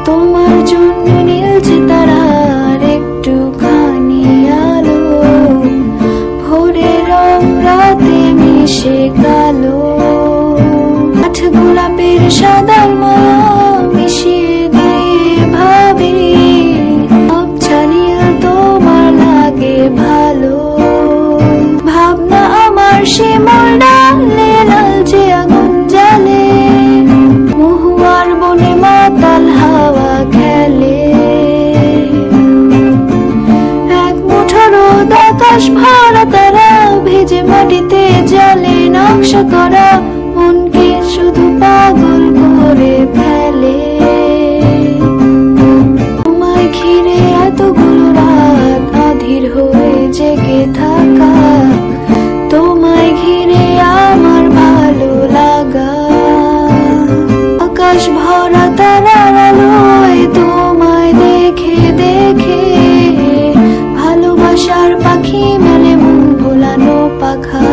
তোমার জন্য নীলছে তারার একটুখানি আলো, ভোরের রং রাতে মিশে কালো। কাঠ গোলাপের সাদার মায়া মিশিয়ে দিয়ে ভাবি, আবছা নীল তোমার লাগে ভালো। ভাবনা আমার শিমুল ডালে লালচে আগুন জ্বালে, মহুয়ার বনে মাতাল হাওয়া খেলে। এক মুঠো রোদ আকাশ ভরা তারা, ভেজে মাটিতে জলে নকশা করা, মনকে শুধু পাগল করে ফেলে। তোমায় ঘিরে এতগুলো রাত অধীর হয়ে জেগে থাকা, তোমায় ঘিরে আমার ভালো লাগা। আকাশ ভরা তারার আলোয় তোমায় দেখে দেখে, ভালোবাসার পাখি মেলে মন ভোলানো পাখা।